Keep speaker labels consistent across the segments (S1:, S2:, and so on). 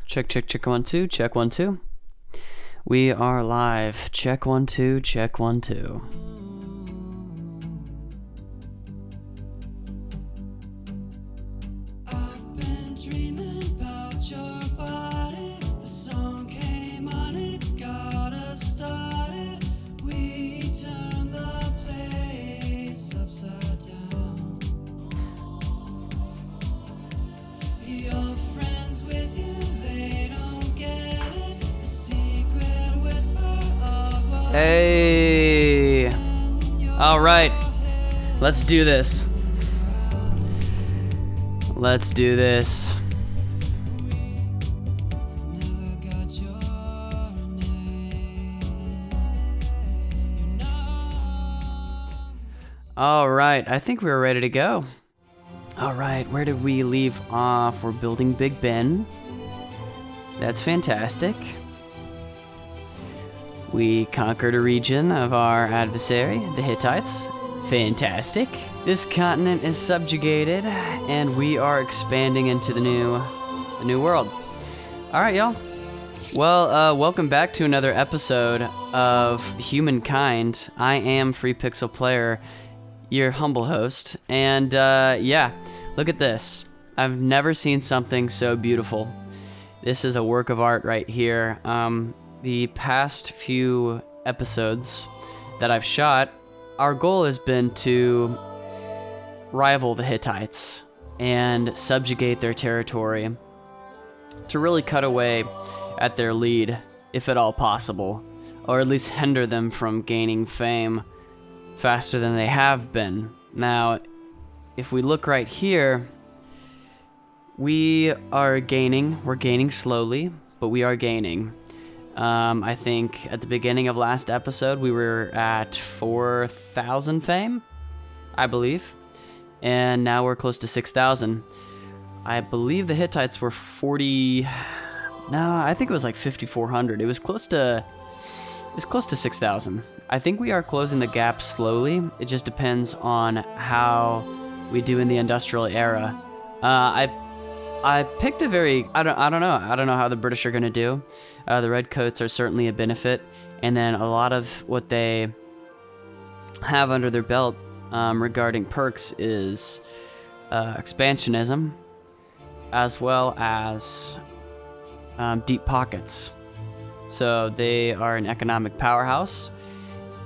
S1: Check, check, check, 1, 2, check, 1, 2. We are live. Check, 1, 2, check, 1, 2.
S2: I've been dreaming about your body. The song came on, it got us started. We turned the place upside down. Your friends with you, they don't get it. The secret whisper of a
S1: Hey! Alright. Let's do this. Let's do this.
S2: never got your name. You know.
S1: Alright, I think we're ready to go. Alright, where did we leave off? We're building Big Ben. That's fantastic. We conquered a region of our adversary, the Hittites. Fantastic. This continent is subjugated, and we are expanding into the new world. Alright, y'all. Well, welcome back to another episode of Humankind. I am Free Pixel Player, your humble host, and yeah, look at this. I've never seen something so beautiful. This is a work of art right here. The past few episodes that I've shot, our goal has been to rival the Hittites and subjugate their territory, to really cut away at their lead, if at all possible, or at least hinder them from gaining fame faster than they have been. Now, if we look right here, we're gaining slowly, but we are gaining. I think at the beginning of last episode, we were at 4,000 fame, I believe. And now we're close to 6,000. I believe the Hittites were 40... No, I think it was like 5,400. It was close to 6,000. I think we are closing the gap slowly. It just depends on how we do in the industrial era. I picked a very... I don't know how the British are going to do. The Redcoats are certainly a benefit. And then a lot of what they have under their belt regarding perks is expansionism, as well as deep pockets. So they are an economic powerhouse,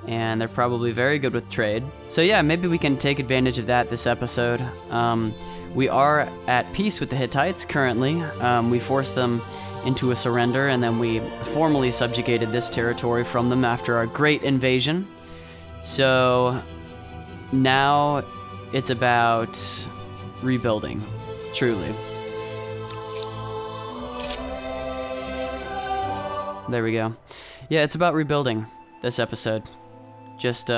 S1: and they're probably very good with trade. So yeah, maybe we can take advantage of that this episode. We are at peace with the Hittites currently. We forced them into a surrender, and then we formally subjugated this territory from them after our great invasion. So now it's about rebuilding, truly. There we go. Yeah, it's about rebuilding this episode. Just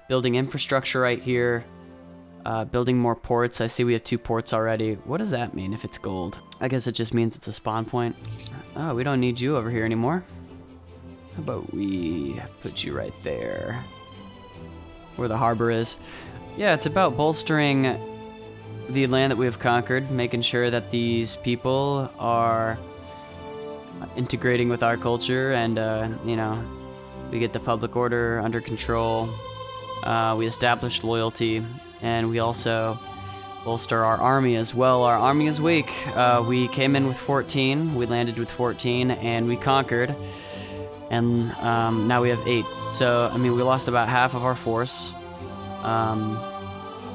S1: building infrastructure right here. Building more ports. I see we have 2 ports already. What does that mean if it's gold? I guess it just means it's a spawn point. Oh, we don't need you over here anymore. How about we put you right there, where the harbor is. Yeah, it's about bolstering the land that we have conquered, making sure that these people are integrating with our culture, and we get the public order under control. We establish loyalty, and we also bolster our army as well. Our army is weak. We came in with 14, we landed with 14, and we conquered. And now we have 8. So, I mean, we lost about half of our force.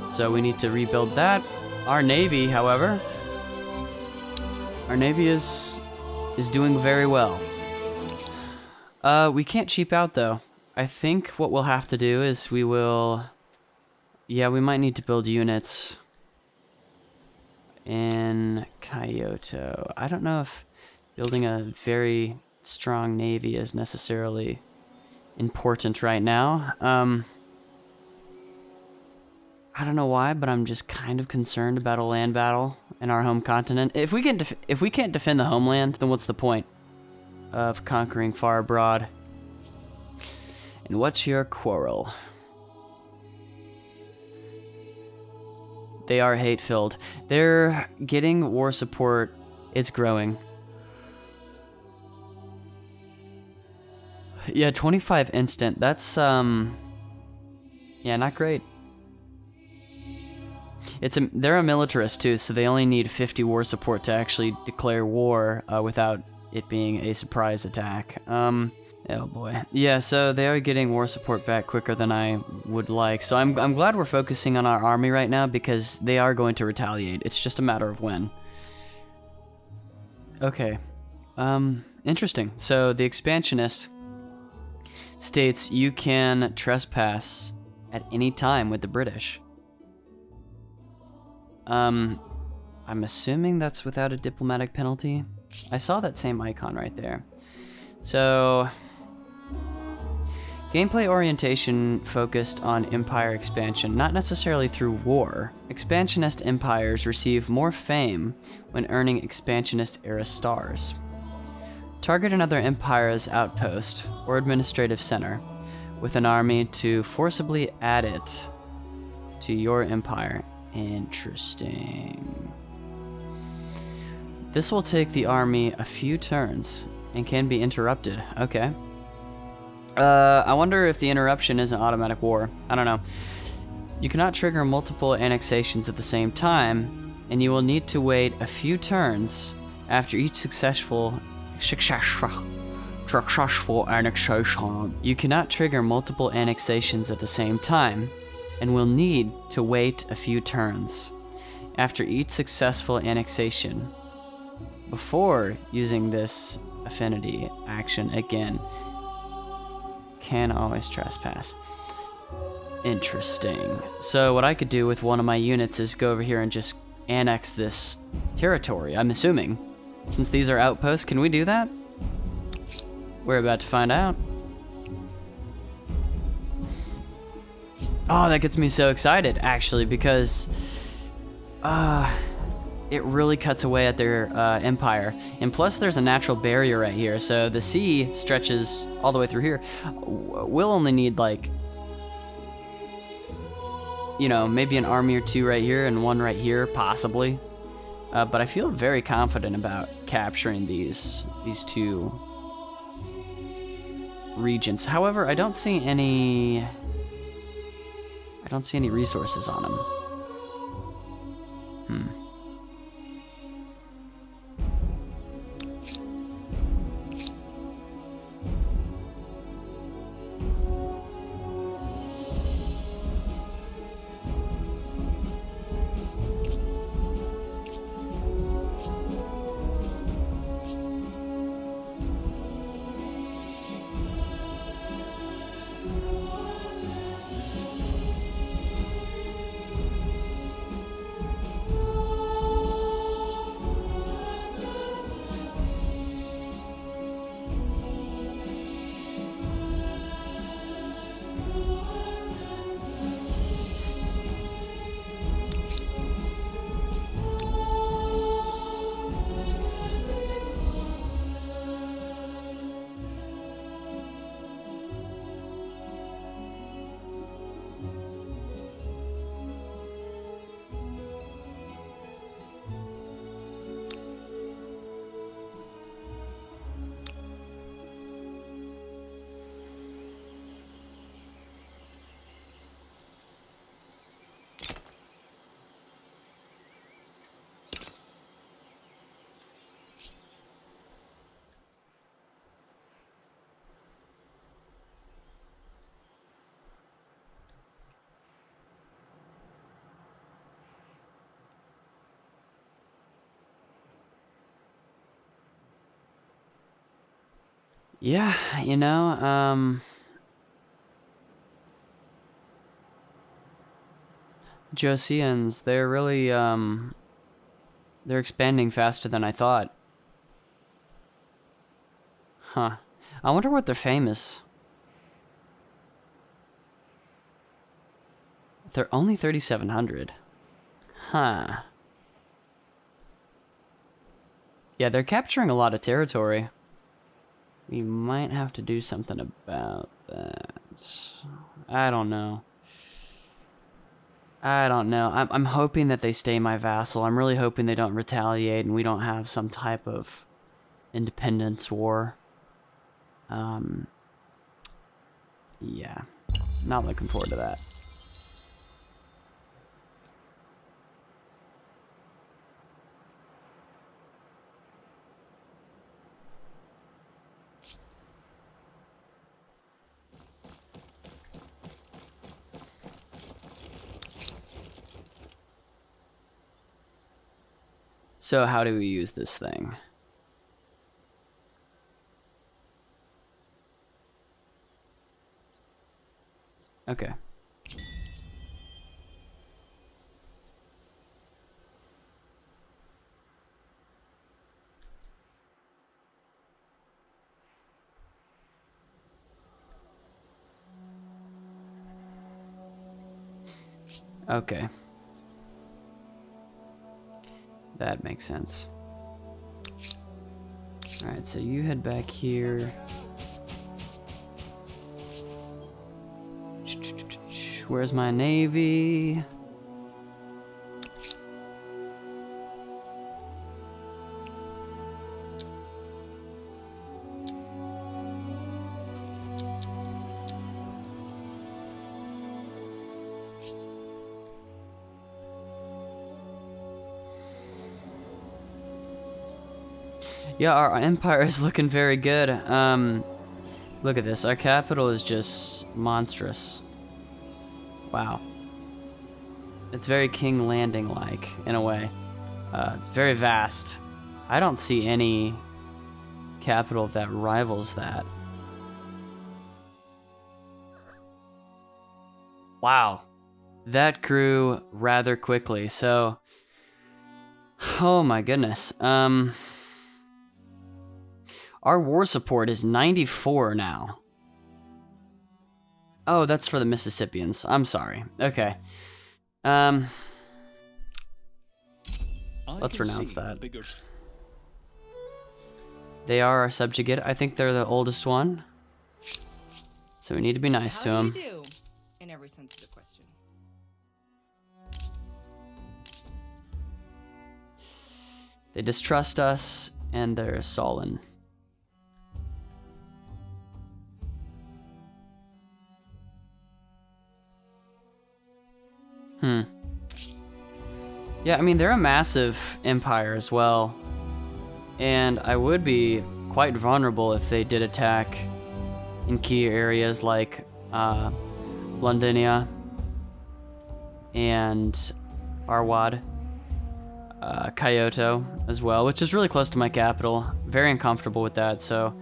S1: So we need to rebuild that. Our navy, however, is doing very well. We can't cheap out, though. I think what we'll have to do is we might need to build units in Kyoto. I don't know if building a very strong navy is necessarily important right now. I don't know why, but I'm just kind of concerned about a land battle in our home continent. If we can't defend the homeland, then what's the point of conquering far abroad? And what's your quarrel? They are hate-filled. They're getting war support. It's growing. Yeah, 25 instant. That's, yeah, not great. They're a militarist too, so they only need 50 war support to actually declare war without it being a surprise attack. Oh boy. Yeah, so they are getting war support back quicker than I would like. So I'm glad we're focusing on our army right now because they are going to retaliate. It's just a matter of when. Okay. Interesting. So the expansionist states you can trespass at any time with the British. I'm assuming that's without a diplomatic penalty. I saw that same icon right there. So, gameplay orientation focused on empire expansion, not necessarily through war. Expansionist empires receive more fame when earning expansionist era stars. Target another empire's outpost or administrative center with an army to forcibly add it to your empire. Interesting. This will take the army a few turns and can be interrupted. Okay. I wonder if the interruption is an automatic war. I don't know. You cannot trigger multiple annexations at the same time, and you will need to wait a few turns after each successful annexation. You cannot trigger multiple annexations at the same time, and will need to wait a few turns after each successful annexation before using this affinity action again. Can always trespass. Interesting. So what I could do with one of my units is go over here and just annex this territory, I'm assuming. Since these are outposts, can we do that? We're about to find out. Oh, that gets me so excited, actually, because it really cuts away at their empire. And plus, there's a natural barrier right here, so the sea stretches all the way through here. We'll only need, like, you know, maybe an army or two right here and one right here, possibly. But I feel very confident about capturing these two regions. However, I don't see any resources on them. Yeah, you know, Joseans, they're really, they're expanding faster than I thought. Huh. I wonder what their fame is. They're only 3,700. Huh. Yeah, they're capturing a lot of territory. We might have to do something about that. I don't know. I'm hoping that they stay my vassal. I'm really hoping they don't retaliate and we don't have some type of independence war. Yeah, not looking forward to that. So how do we use this thing? Okay. Okay. That makes sense. Alright, so you head back here. Where's my navy? Yeah, our empire is looking very good. Look at this. Our capital is just monstrous. Wow. It's very King Landing-like, in a way. It's very vast. I don't see any capital that rivals that. Wow. That grew rather quickly, so... Oh my goodness. Our war support is 94 now. Oh, that's for the Mississippians. I'm sorry. Okay. Let's renounce that. They are our subjugate. I think they're the oldest one. So we need to be nice to them.
S3: How do you do? In every sense of the question.
S1: They distrust us, and they're sullen. Yeah, I mean, they're a massive empire as well. And I would be quite vulnerable if they did attack in key areas like Londonia and Arwad, Kyoto as well, which is really close to my capital. Very uncomfortable with that, so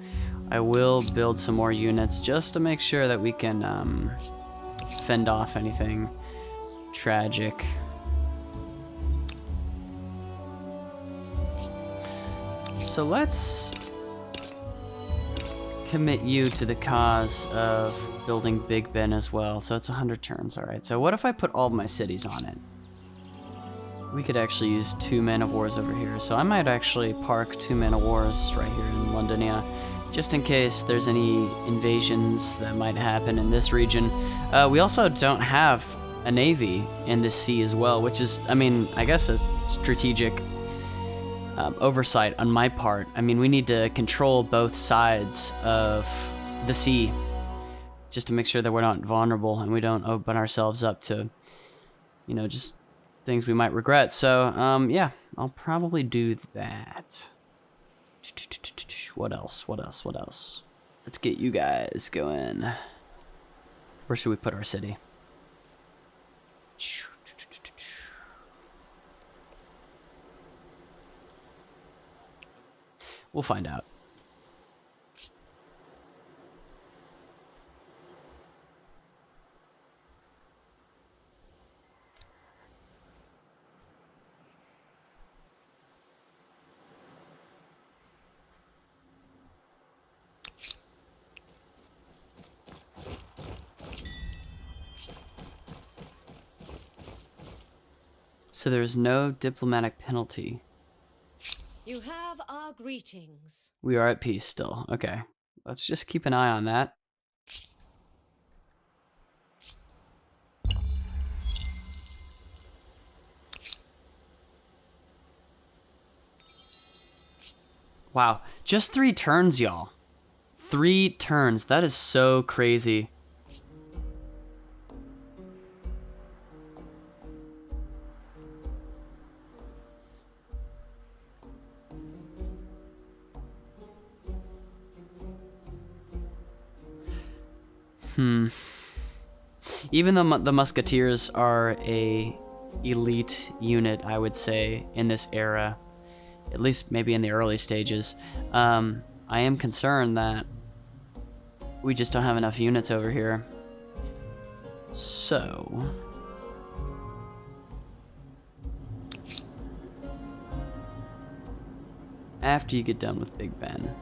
S1: I will build some more units just to make sure that we can fend off anything tragic. So let's commit you to the cause of building Big Ben as well. So it's 100 turns, all right. So what if I put all of my cities on it? We could actually use 2 man of wars over here. So I might actually park 2 man of wars right here in Londonia, just in case there's any invasions that might happen in this region. We also don't have a navy in this sea as well, which is, I mean, I guess a strategic oversight on my part. I mean, we need to control both sides of the sea just to make sure that we're not vulnerable and we don't open ourselves up to, you know, just things we might regret. So, yeah, I'll probably do that. What else? What else? What else? Let's get you guys going. Where should we put our city? We'll find out. So there's no diplomatic penalty.
S4: You have our greetings.
S1: We are at peace still. Okay. Let's just keep an eye on that. Wow. Just 3 turns, y'all. 3 turns. That is so crazy. Even though the Musketeers are a elite unit, I would say, in this era, at least maybe in the early stages, I am concerned that we just don't have enough units over here. So... after you get done with Big Ben.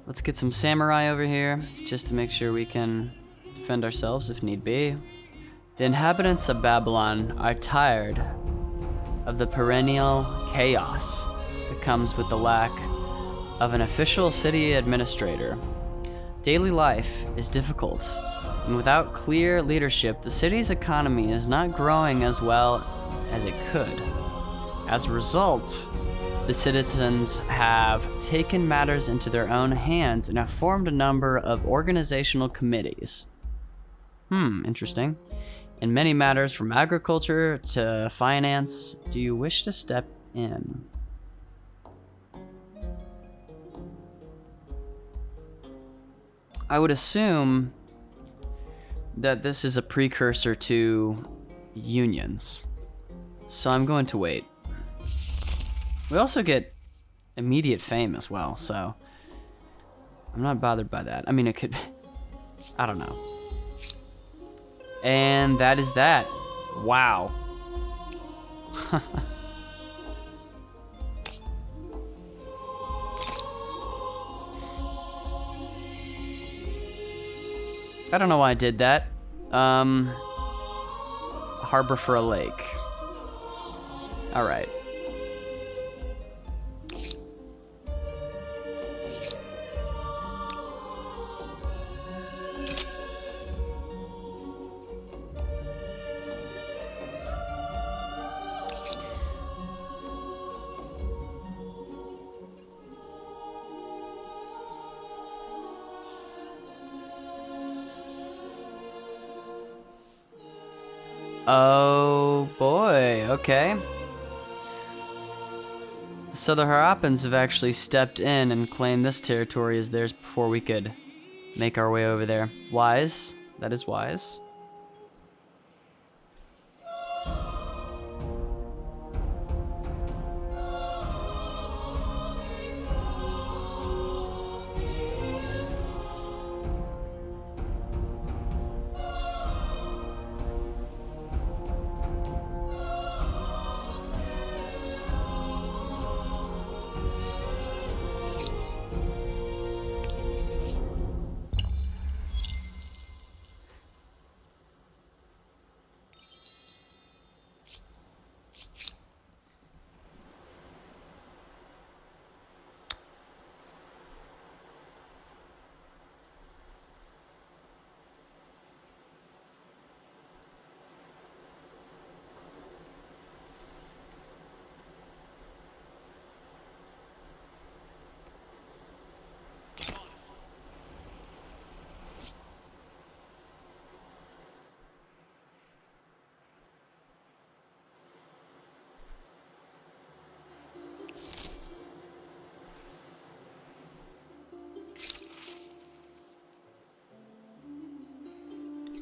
S1: Let's get some samurai over here, just to make sure we can defend ourselves if need be. The inhabitants of Babylon are tired of the perennial chaos that comes with the lack of an official city administrator. Daily life is difficult, and without clear leadership, the city's economy is not growing as well as it could. As a result, the citizens have taken matters into their own hands and have formed a number of organizational committees. Interesting. In many matters from agriculture to finance, do you wish to step in? I would assume that this is a precursor to unions, so I'm going to wait. We also get immediate fame as well, so I'm not bothered by that. I mean, it could... I don't know. And that is that. Wow. I don't know why I did that. Harbor for a lake. Alright. Oh boy, okay. So the Harappans have actually stepped in and claimed this territory as theirs before we could make our way over there. Wise. That is wise.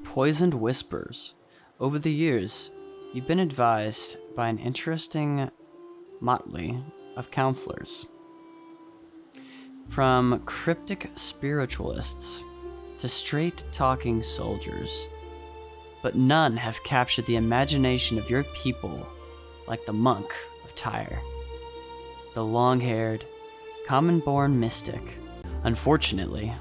S1: Poisoned whispers. Over the years, you've been advised by an interesting motley of counselors. From cryptic spiritualists to straight-talking soldiers, but none have captured the imagination of your people like the monk of Tyre, the long-haired, common-born mystic. Unfortunately,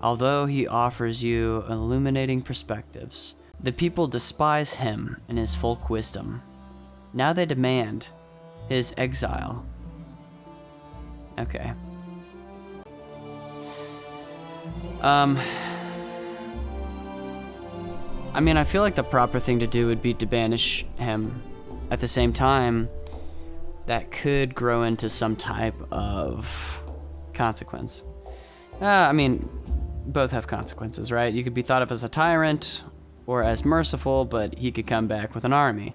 S1: although he offers you illuminating perspectives, the people despise him and his folk wisdom. Now they demand his exile. Okay. I mean, I feel like the proper thing to do would be to banish him. At the same time, that could grow into some type of consequence. I mean, both have consequences, right? You could be thought of as a tyrant or as merciful, but he could come back with an army.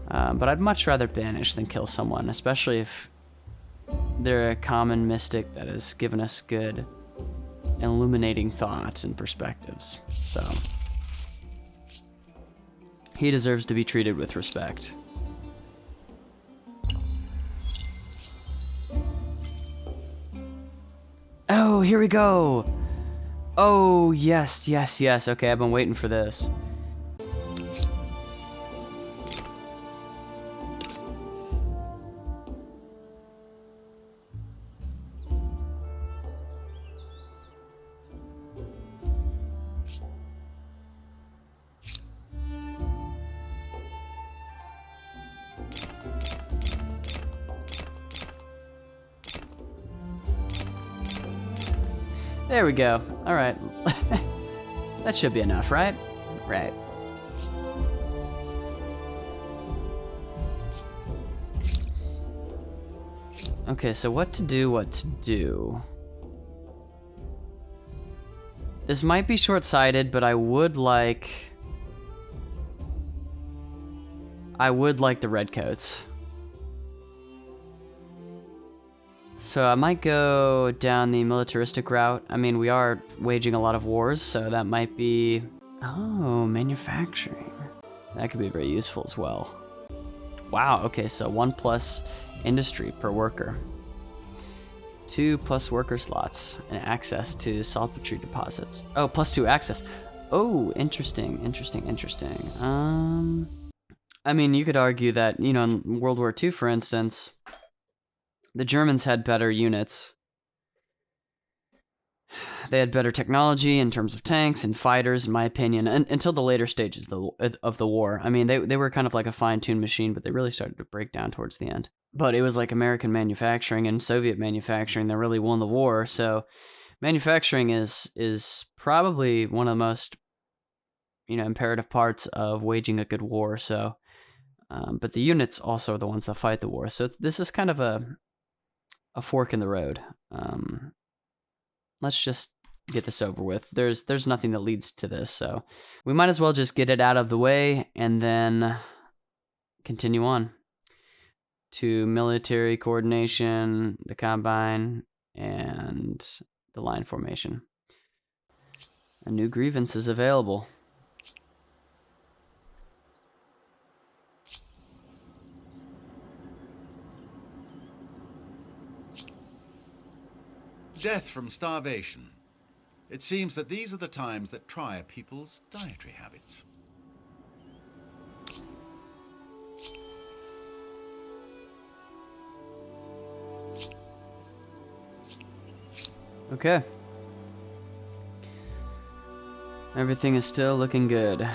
S1: But I'd much rather banish than kill someone, especially if they're a common mystic that has given us good, illuminating thoughts and perspectives. So, he deserves to be treated with respect. Oh, here we go! Oh, yes, yes, yes. Okay, I've been waiting for this. There we go. All right. That should be enough, right? Right. Okay, so what to do? This might be short-sighted, but I would like the redcoats. So I might go down the militaristic route. I mean, we are waging a lot of wars, so that might be... Oh, manufacturing. That could be very useful as well. Wow, okay, so 1+ industry per worker. 2+ worker slots and access to saltpeter deposits. Oh, +2 access. Oh, interesting. I mean, you could argue that, you know, in World War II, for instance, the Germans had better units. They had better technology in terms of tanks and fighters, in my opinion, until the later stages of the war. I mean, they were kind of like a fine-tuned machine, but they really started to break down towards the end. But it was like American manufacturing and Soviet manufacturing that really won the war. So manufacturing is probably one of the most, you know, imperative parts of waging a good war. So, but the units also are the ones that fight the war. So this is kind of a fork in the road. Let's just get this over with. There's nothing that leads to this, so we might as well just get it out of the way and then continue on to military coordination, the combine, and the line formation. A new grievance is available.
S5: Death from starvation. It seems that these are the times that try a people's dietary habits.
S1: Okay. Everything is still looking good.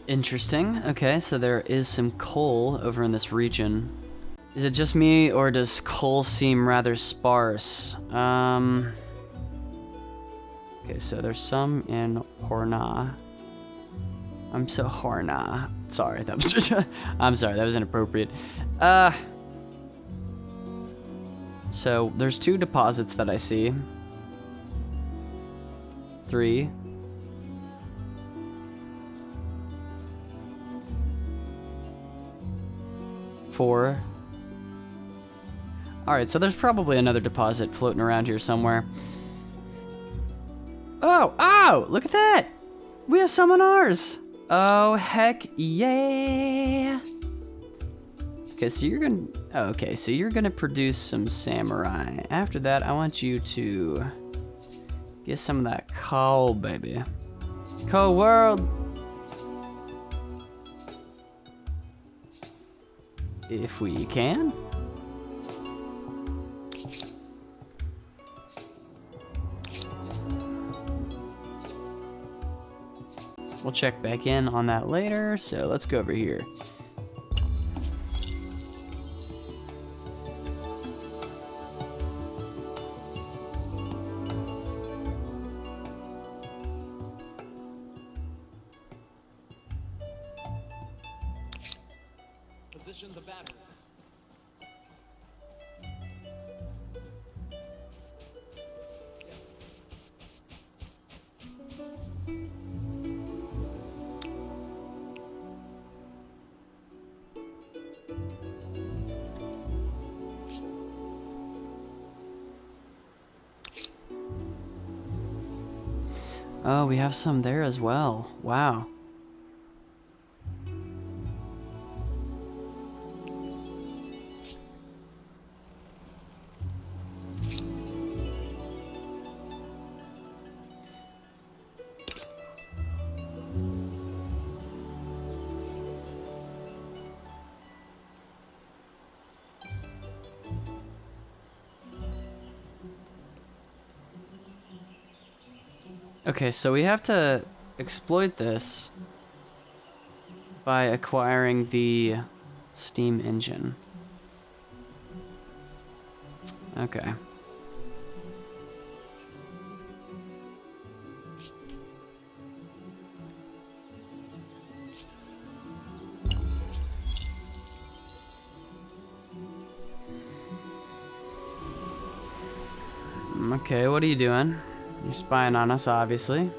S1: Interesting. Okay, so there is some coal over in this region. Is it just me, or does coal seem rather sparse? Okay, so there's some in Horna. I'm so Horna. Sorry, that was I'm sorry, that was inappropriate. So there's 2 deposits that I see. 3. 4. Alright, so there's probably another deposit floating around here somewhere. Oh! Look at that! We have some on ours! Oh, heck yeah! Okay, so you're gonna produce some samurai. After that, I want you to get some of that coal, baby. Coal world! If we can. We'll check back in on that later, so let's go over here.
S6: Position the batteries.
S1: Oh, we have some there as well. Wow. Okay, so we have to exploit this by acquiring the steam engine. Okay. Okay, what are you doing? You're spying on us, obviously.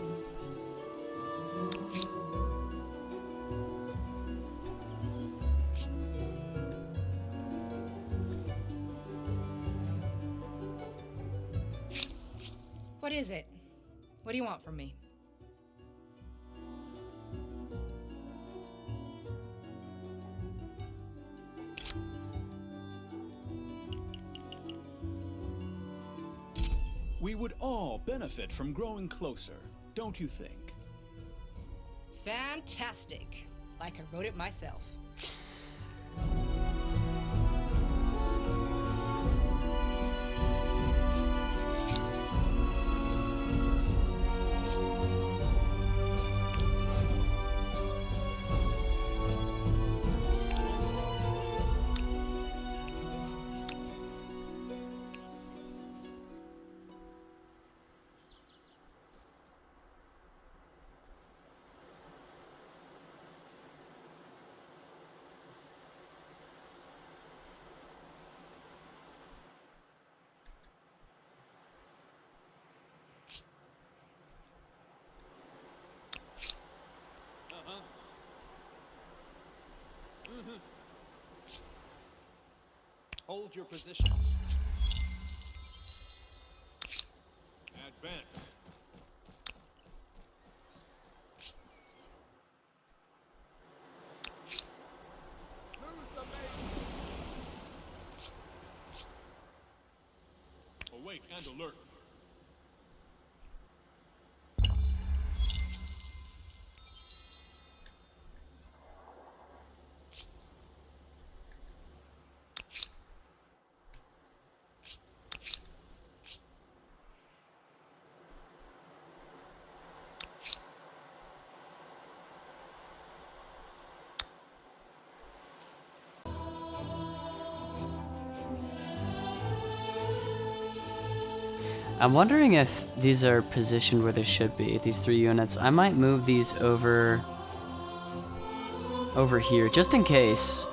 S3: What is it? What do you want from me?
S6: We would all benefit from growing closer, don't you think?
S3: Fantastic. Like I wrote it myself.
S6: Hold your position. Advance. Awake and alert.
S1: I'm wondering if these are positioned where they should be, these 3 units. I might move these over here, just in case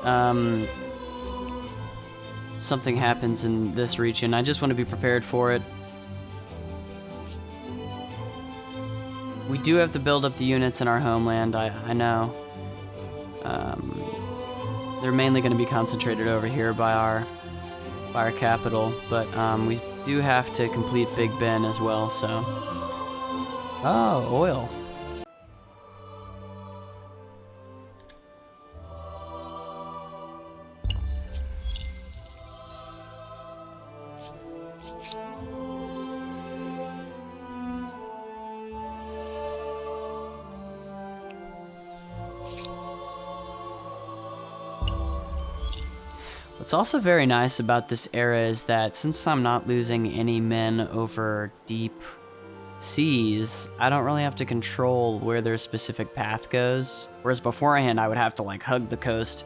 S1: something happens in this region. I just want to be prepared for it. We do have to build up the units in our homeland, I know. They're mainly going to be concentrated over here by our capital, but we do have to complete Big Ben as well, so... Oh, oil. What's also very nice about this era is that since I'm not losing any men over deep seas, I don't really have to control where their specific path goes. Whereas beforehand, I would have to like hug the coast,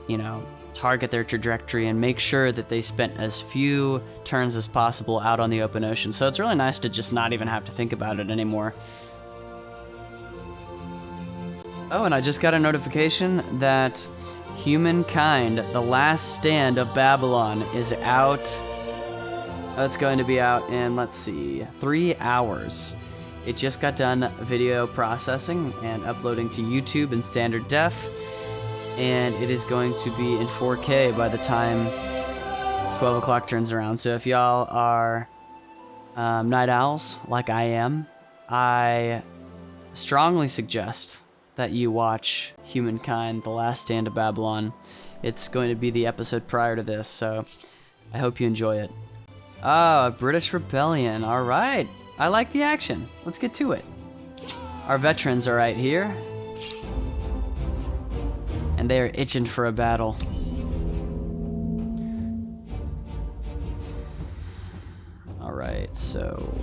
S1: you know, target their trajectory and make sure that they spent as few turns as possible out on the open ocean. So it's really nice to just not even have to think about it anymore. Oh, and I just got a notification that Humankind, The Last Stand of Babylon is out. It's going to be out in, let's see, 3 hours. It just got done video processing and uploading to YouTube in standard def, and it is going to be in 4K by the time 12 o'clock turns around. So if y'all are night owls like I am, I strongly suggest that you watch Humankind, The Last Stand of Babylon. It's going to be the episode prior to this, so I hope you enjoy it. Oh, British Rebellion. All right. I like the action. Let's get to it. Our veterans are right here. And they are itching for a battle. All right, so...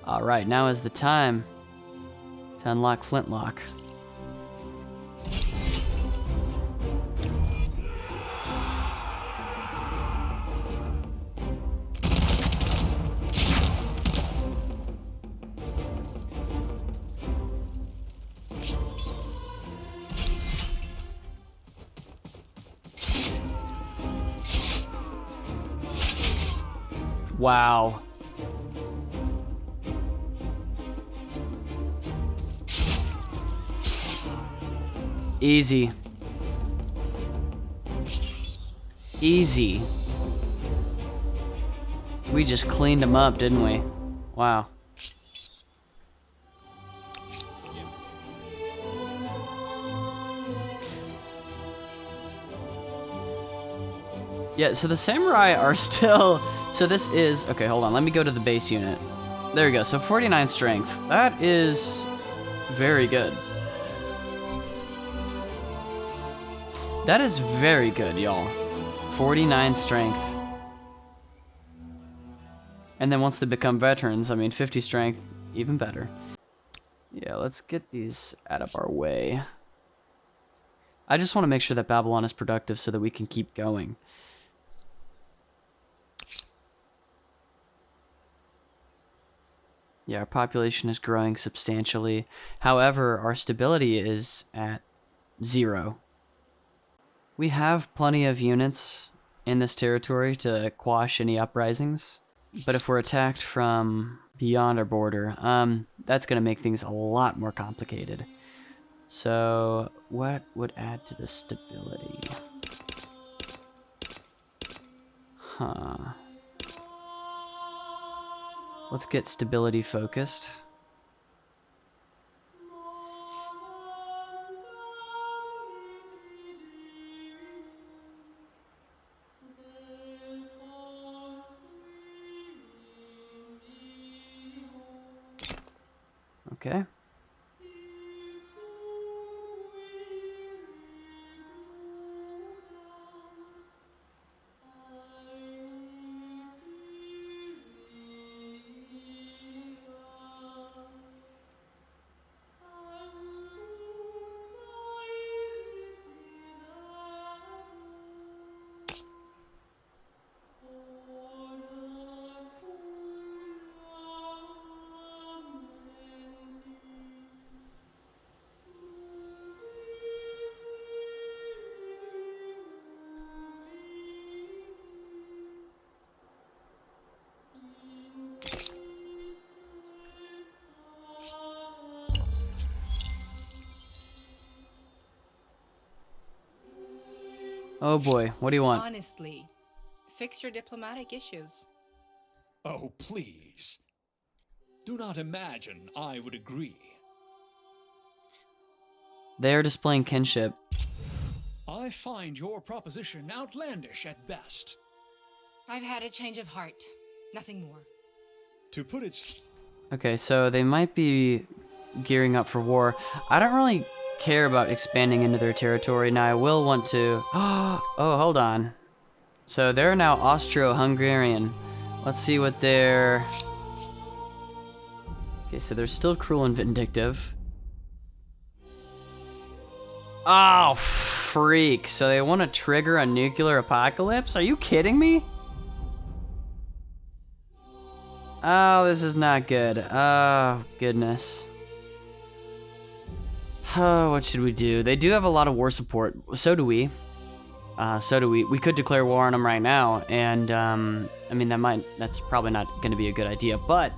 S1: Alright, now is the time to unlock Flintlock. Wow. Easy. Easy. We just cleaned them up, didn't we? Wow. Yeah, so the samurai are still... So this is... Okay, hold on. Let me go to the base unit. There we go. So 49 strength. That is very good. That is very good, y'all. 49 strength. And then once they become veterans, I mean, 50 strength, even better. Yeah, let's get these out of our way. I just want to make sure that Babylon is productive so that we can keep going. Yeah, our population is growing substantially. However, our stability is at 0. We have plenty of units in this territory to quash any uprisings, but if we're attacked from beyond our border, that's going to make things a lot more complicated. So, what would add to the stability? Huh. Let's get stability focused. Okay. Oh boy, what do you want?
S3: Honestly, fix your diplomatic issues.
S6: Oh, please. Do not imagine I would agree.
S1: They are displaying kinship.
S6: I find your proposition outlandish at best.
S3: I've had a change of heart. Nothing more.
S6: To put it...
S1: Okay, so they might be gearing up for war. I don't really care about expanding into their territory. Now, I will want to... Oh, hold on. So they're now Austro-Hungarian. Let's see what they're... Okay, so they're still cruel and vindictive. Oh, freak. So they want to trigger a nuclear apocalypse? Are you kidding me? Oh, this is not good. Oh, goodness. Oh, what should we do? They do have a lot of war support. So do we. We could declare war on them right now, and I mean that's probably not going to be a good idea. But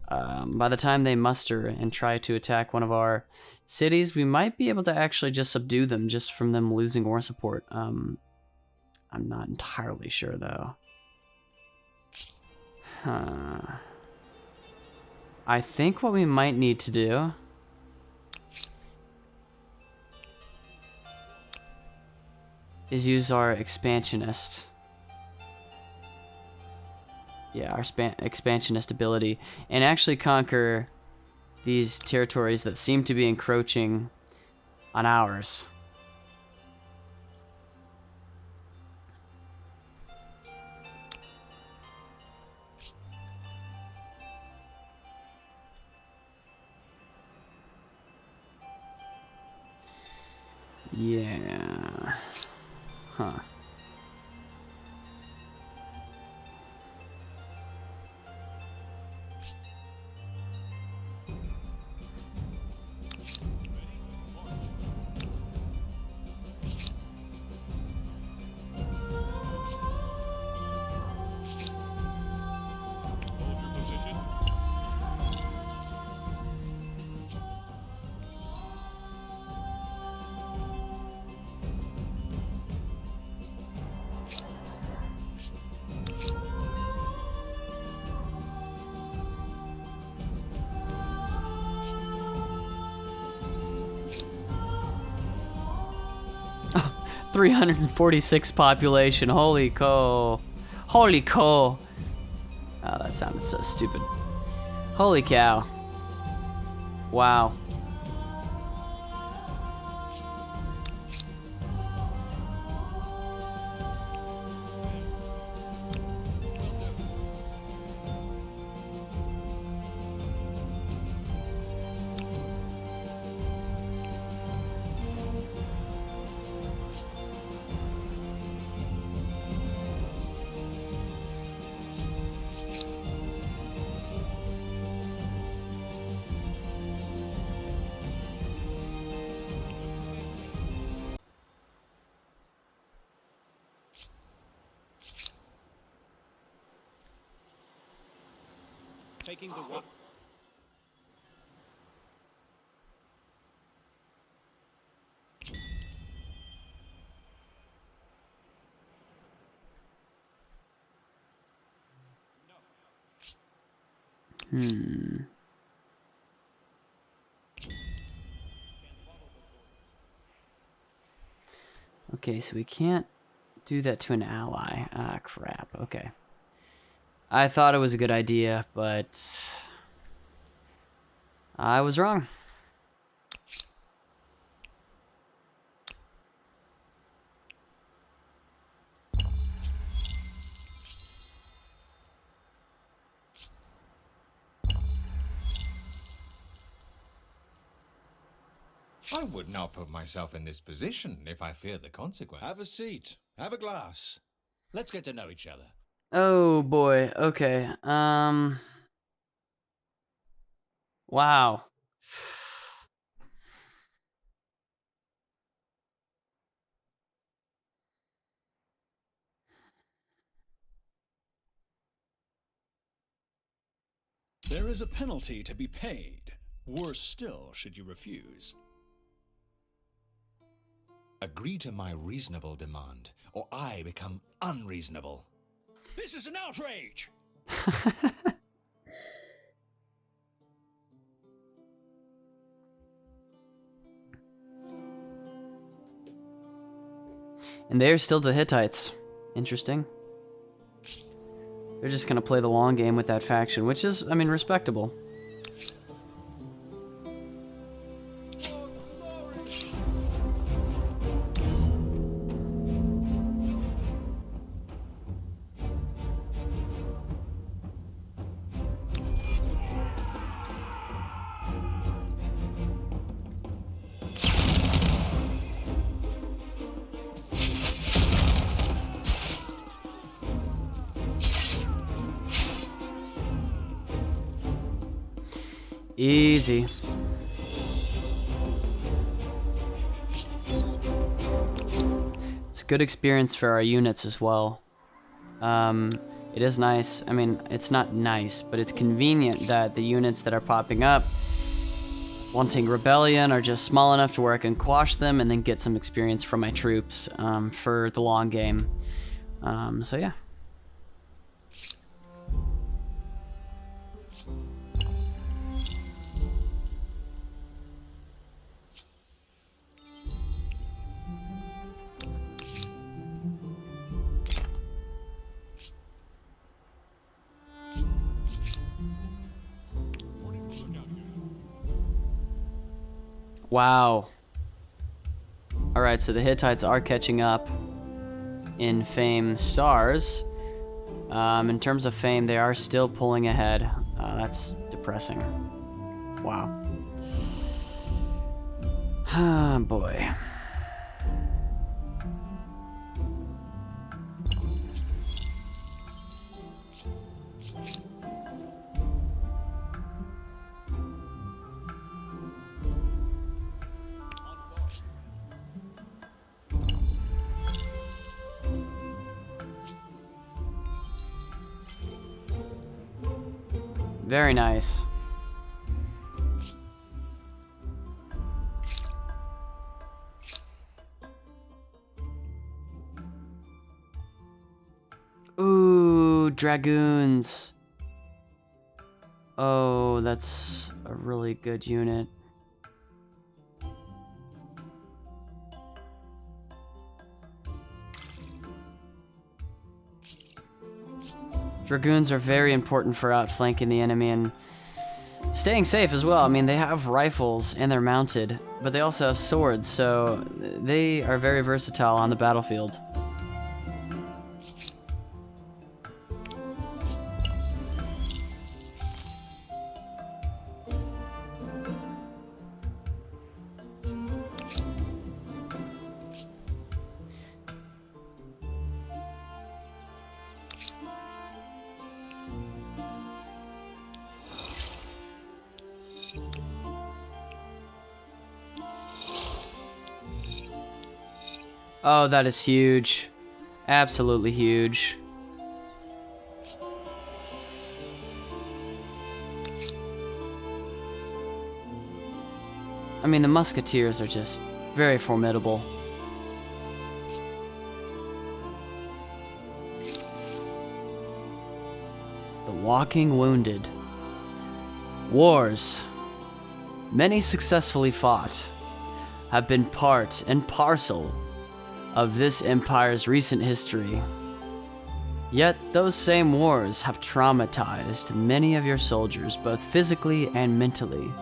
S1: by the time they muster and try to attack one of our cities, we might be able to actually just subdue them just from them losing war support. I'm not entirely sure though. I think what we might need to do is use our expansionist. Yeah, our expansionist ability, and actually conquer these territories that seem to be encroaching on ours. Yeah. Huh. Oh, 346 population. Holy cow. Holy cow. Oh, that sounded so stupid. Holy cow. Wow.
S6: Taking the what?
S1: Okay, so we can't do that to an ally. Ah, crap. Okay. I thought it was a good idea, but I was wrong.
S7: I would not put myself in this position if I feared the consequence.
S8: Have a seat. Have a glass. Let's get to know each other.
S1: Oh boy. Okay. Wow.
S6: There is a penalty to be paid. Worse still, should you refuse.
S7: Agree to my reasonable demand, or I become unreasonable.
S6: This is an outrage!
S1: And they're still the Hittites. Interesting. They're just gonna play the long game with that faction, which is, I mean, respectable. Easy. It's a good experience for our units as well. It is nice. I mean, it's not nice, but it's convenient that the units that are popping up wanting rebellion are just small enough to where I can quash them and then get some experience from my troops for the long game. So yeah. Wow. Alright, so the Hittites are catching up in fame stars. In terms of fame, they are still pulling ahead. That's depressing. Wow. Ah, boy. Very nice. Ooh, dragoons. Oh, that's a really good unit. Dragoons are very important for outflanking the enemy and staying safe as well. I mean, they have rifles and they're mounted, but they also have swords, so they are very versatile on the battlefield. Oh, that is huge. Absolutely huge. I mean, the musketeers are just very formidable. The walking wounded. Wars, many successfully fought, have been part and parcel of this empire's recent history. Yet those same wars have traumatized many of your soldiers, both physically and mentally.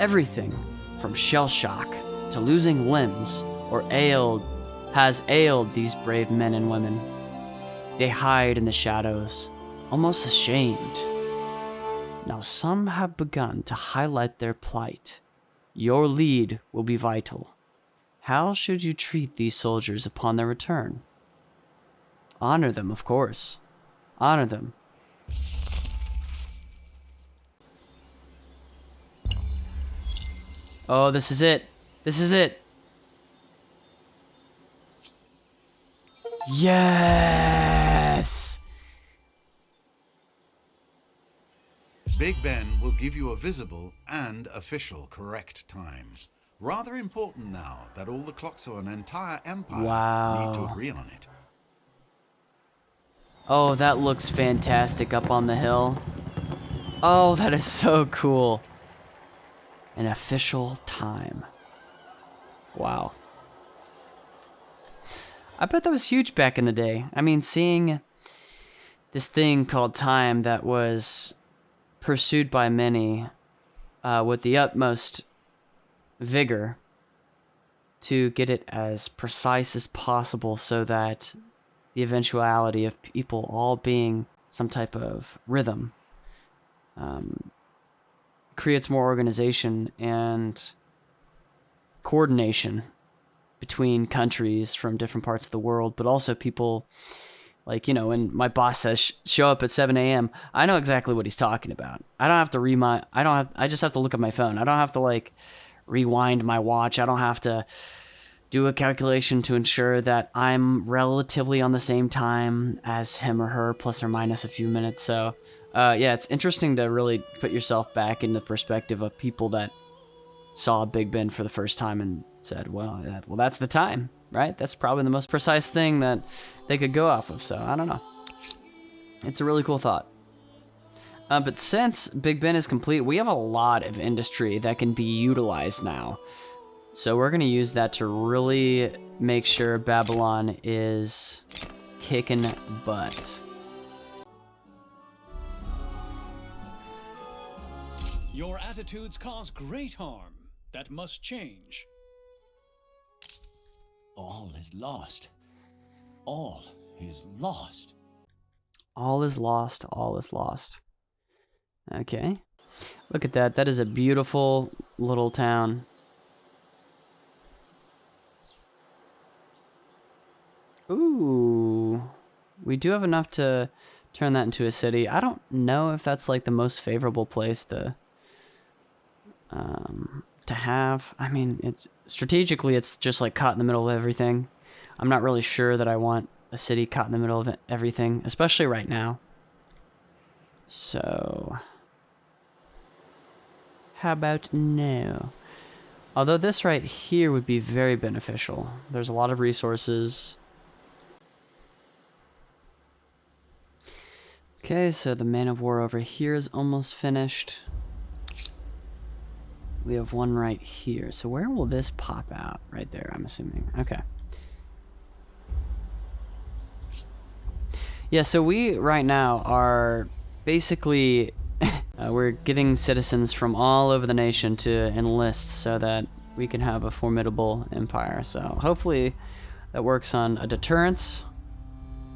S1: Everything from shell shock to losing limbs has ailed these brave men and women. They hide in the shadows, almost ashamed. Now some have begun to highlight their plight. Your lead will be vital. How should you treat these soldiers upon their return? Honor them, of course. Honor them. Oh, this is it. This is it. Yes!
S5: Big Ben will give you a visible and official correct time. Rather important now that all the clocks of an entire empire need to agree on it.
S1: Oh, that looks fantastic up on the hill. Oh, that is so cool. An official time. Wow. I bet that was huge back in the day. I mean, seeing this thing called time that was pursued by many with the utmost vigor to get it as precise as possible so that the eventuality of people all being some type of rhythm creates more organization and coordination between countries from different parts of the world, but also people Like, you know, when my boss says show up at 7 a.m., I know exactly what he's talking about. I don't have to I just have to look at my phone. I don't have to like rewind my watch. I don't have to do a calculation to ensure that I'm relatively on the same time as him or her, plus or minus a few minutes. So, yeah, it's interesting to really put yourself back into the perspective of people that saw Big Ben for the first time and said, well, that's the time, right? That's probably the most precise thing that they could go off of. So, I don't know. It's a really cool thought. But since Big Ben is complete, we have a lot of industry that can be utilized now. So we're going to use that to really make sure Babylon is kicking butt.
S6: Your attitudes cause great harm. That must change.
S8: All is lost. All is lost.
S1: All is lost. All is lost. Okay. Look at that. That is a beautiful little town. Ooh. We do have enough to turn that into a city. I don't know if that's like the most favorable place to have. I mean, it's strategically, it's just like caught in the middle of everything. I'm not really sure that I want a city caught in the middle of everything, especially right now. So, how about no? Although this right here would be very beneficial. There's a lot of resources. Okay, so the Man of War over here is almost finished. We have one right here. So where will this pop out? Right there, I'm assuming. Okay. Yeah, so we right now are basically we're getting citizens from all over the nation to enlist so that we can have a formidable empire. So hopefully that works on a deterrence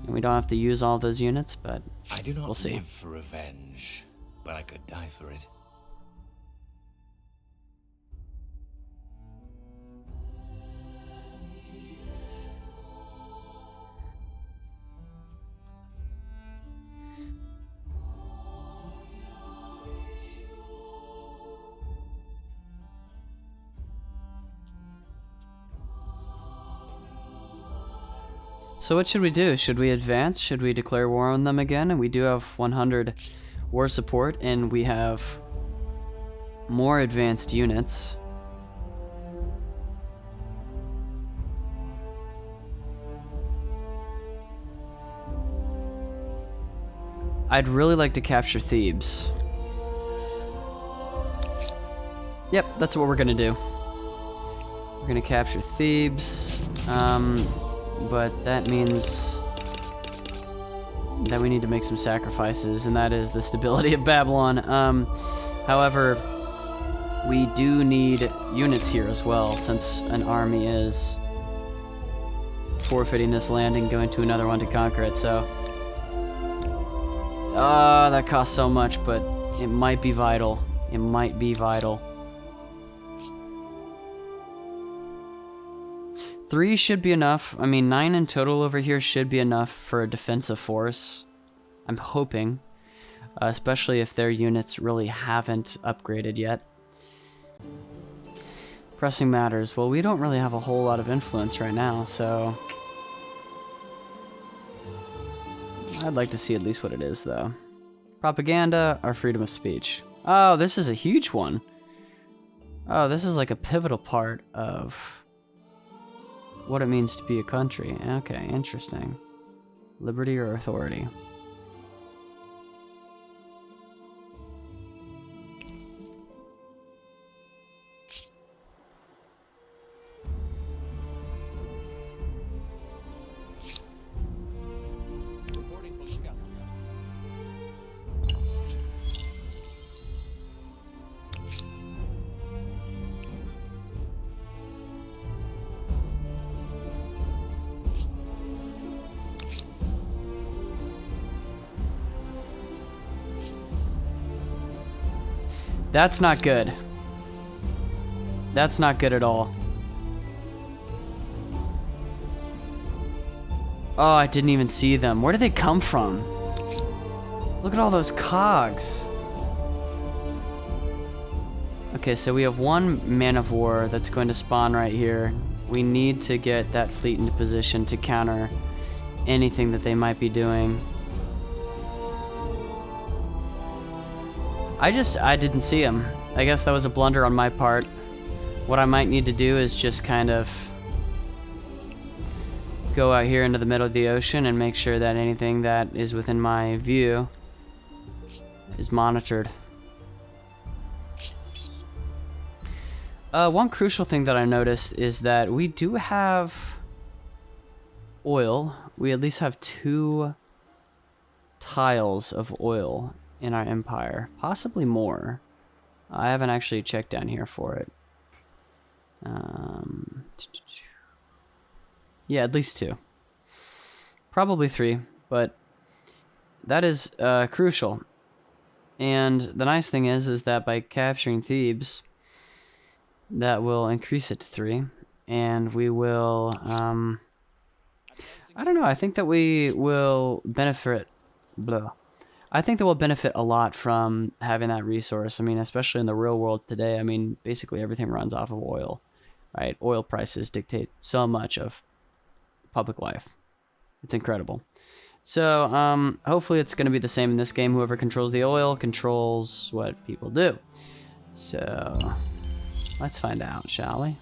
S1: and we don't have to use all those units, but
S7: I do not
S1: we'll see.
S7: live for revenge, but I could die for it.
S1: So what should we do? Should we advance? Should we declare war on them again? And we do have 100 war support, and we have more advanced units. I'd really like to capture Thebes. Yep, that's what we're gonna do. We're gonna capture Thebes. But that means that we need to make some sacrifices, and that is the stability of Babylon. However, we do need units here as well, since an army is forfeiting this land and going to another one to conquer it, so... that costs so much, but it might be vital. It might be vital. 3 should be enough. I mean, 9 in total over here should be enough for a defensive force. I'm hoping. Especially if their units really haven't upgraded yet. Pressing matters. Well, we don't really have a whole lot of influence right now, so... I'd like to see at least what it is, though. Propaganda or freedom of speech? Oh, this is a huge one. Oh, this is like a pivotal part of... what it means to be a country. Okay, interesting. Liberty or authority?
S6: Reporting for lookout.
S1: That's not good. That's not good at all. Oh, I didn't even see them. Where did they come from? Look at all those cogs. Okay, so we have one man of war that's going to spawn right here. We need to get that fleet into position to counter anything that they might be doing. I didn't see him. I guess that was a blunder on my part. What I might need to do is just kind of go out here into the middle of the ocean and make sure that anything that is within my view is monitored. One crucial thing that I noticed is that we do have oil. We at least have 2 tiles of oil in our empire, possibly more. I haven't actually checked down here for it. Yeah, at least 2. Probably 3, but that is crucial. And the nice thing is that by capturing Thebes, that will increase it to 3, and we will, I don't know, I think that we will benefit, I think that we'll benefit a lot from having that resource. I mean, especially in the real world today, I mean, basically everything runs off of oil, right? Oil prices dictate so much of public life. It's incredible. So, hopefully it's going to be the same in this game. Whoever controls the oil controls what people do. So, let's find out, shall we?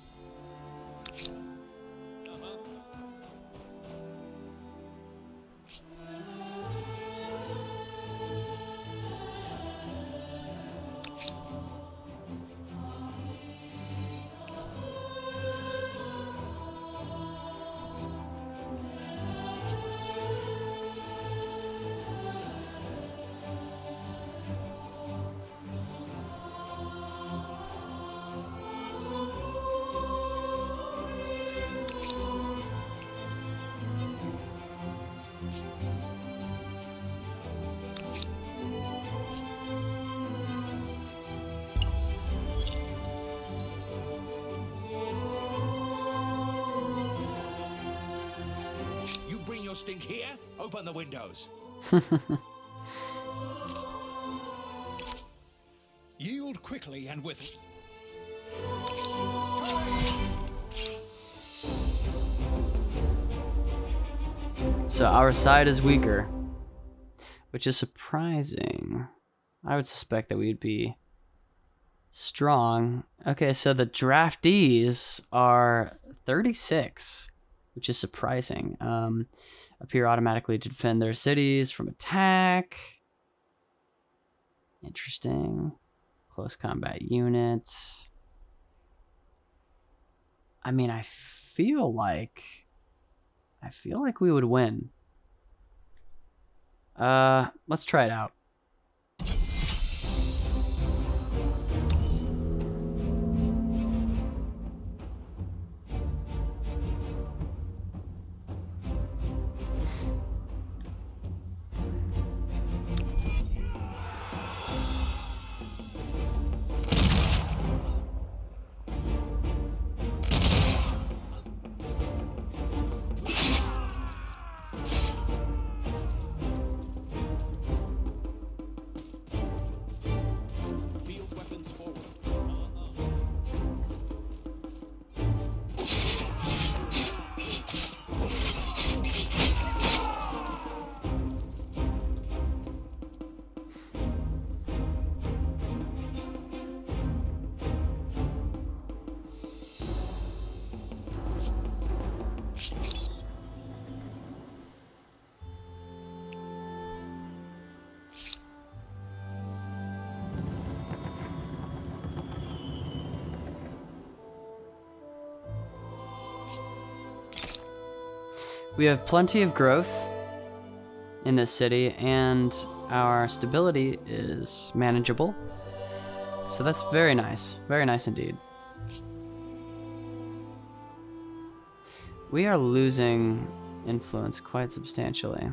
S7: You bring your stink here? Open the windows.
S6: Yield quickly and with...
S1: So our side is weaker, which is surprising. I would suspect that we'd be strong. Okay, so the draftees are 36, which is surprising. Appear automatically to defend their cities from attack. Interesting. Close combat unit. I mean, I feel like we would win. Let's try it out.
S6: Field weapons forward.
S1: We have plenty of growth in this city, and our stability is manageable. So that's very nice. Very nice indeed. We are losing influence quite substantially.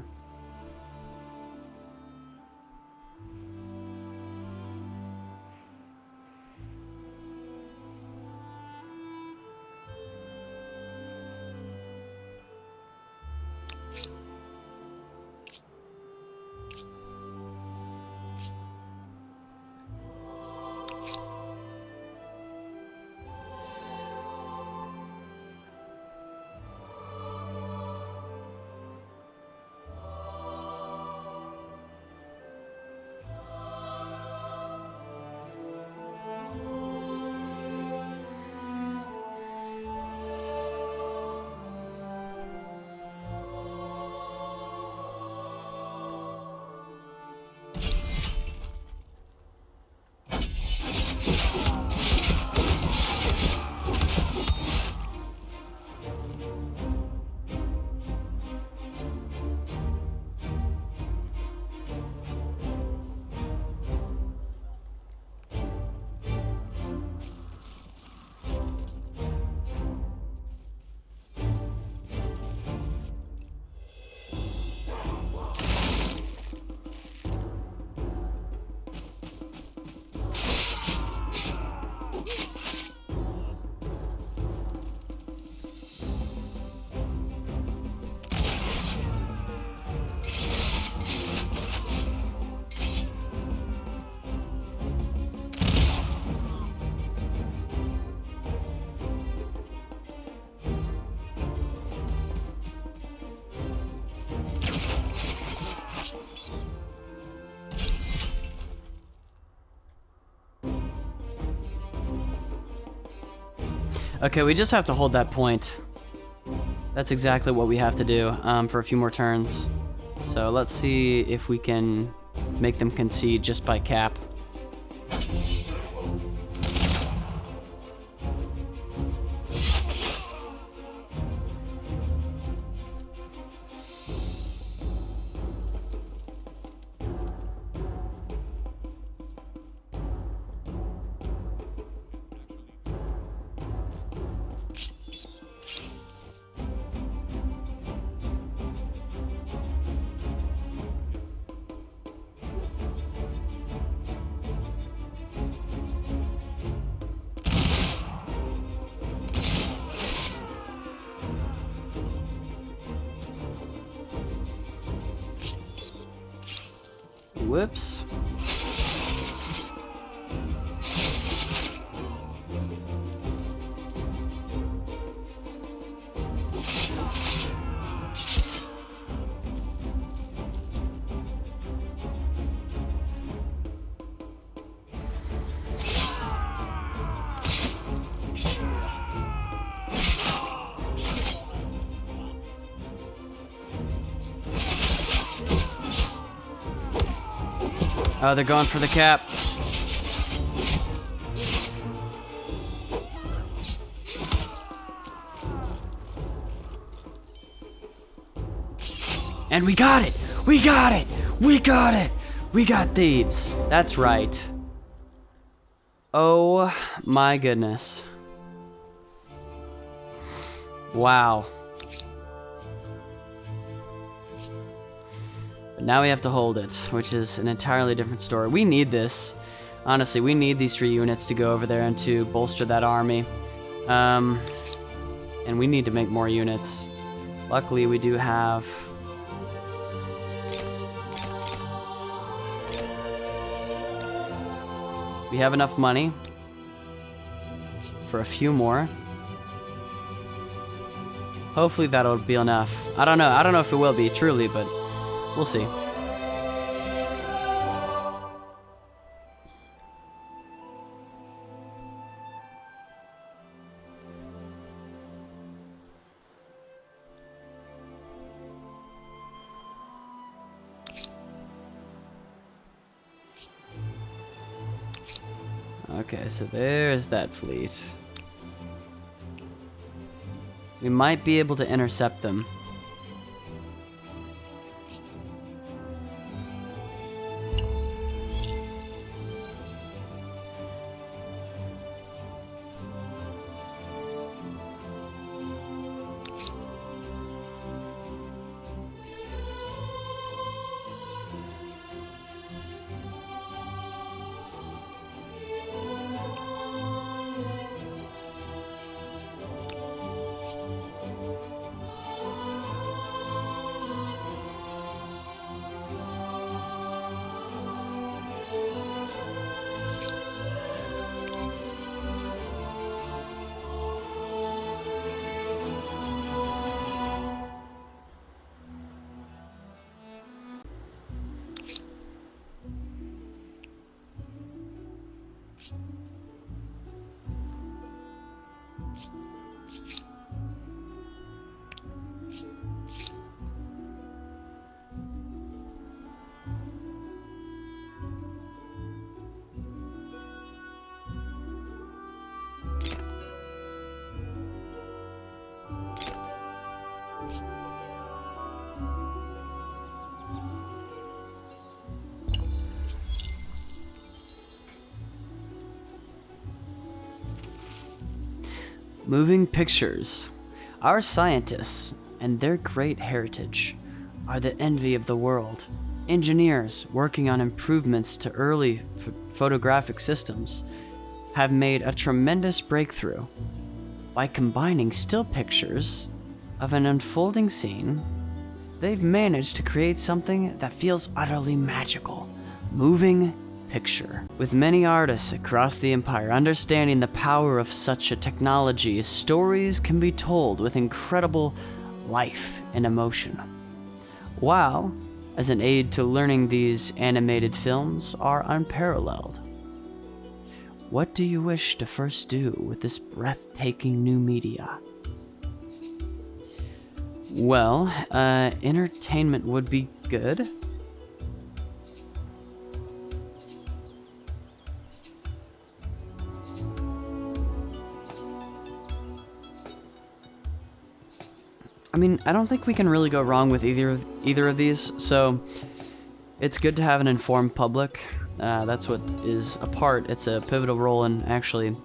S1: Okay, we just have to hold that point. That's exactly what we have to do for a few more turns. So let's see if we can make them concede just by cap. Whoops. Oh, they're going for the cap. And we got it! We got it! We got it! We got Thebes. That's right. Oh my goodness. Wow. But now we have to hold it, which is an entirely different story. We need this. Honestly, we need these 3 units to go over there and to bolster that army. And we need to make more units. Luckily, we do have... We have enough money for a few more. Hopefully that'll be enough. I don't know. I don't know if it will be, truly, but we'll see. Okay, so there's that fleet. We might be able to intercept them. Moving pictures. Our scientists and their great heritage are the envy of the world. Engineers working on improvements to early photographic systems have made a tremendous breakthrough by combining still pictures of an unfolding scene. They've managed to create something that feels utterly magical. Moving picture. With many artists across the empire understanding the power of such a technology, stories can be told with incredible life and emotion. While, as an aid to learning, these animated films are unparalleled. What do you wish to first do with this breathtaking new media? Well, entertainment would be good. I mean, I don't think we can really go wrong with either of these, so it's good to have an informed public. That's what is a part. It's a pivotal role in actually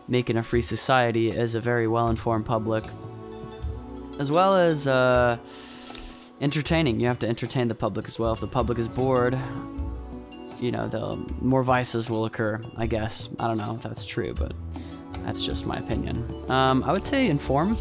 S1: making a free society, as a very well-informed public. As well as entertaining. You have to entertain the public as well. If the public is bored, you know, the more vices will occur, I guess. I don't know if that's true, but that's just my opinion. I would say inform.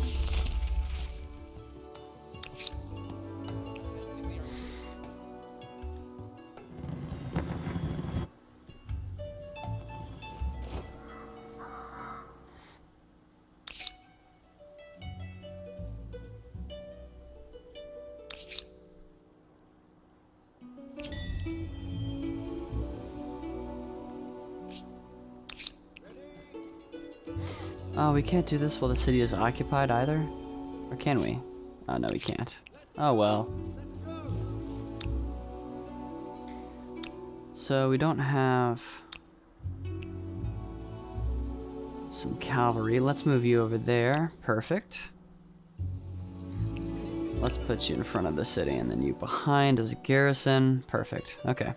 S1: Oh, we can't do this while the city is occupied either? Or can we? Oh, no, we can't. Oh, well. So we don't have some cavalry. Let's move you over there. Perfect. Let's put you in front of the city and then you behind as a garrison. Perfect. Okay.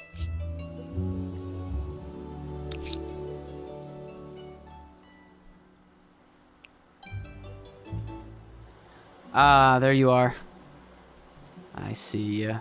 S1: Ah, there you are. I see ya.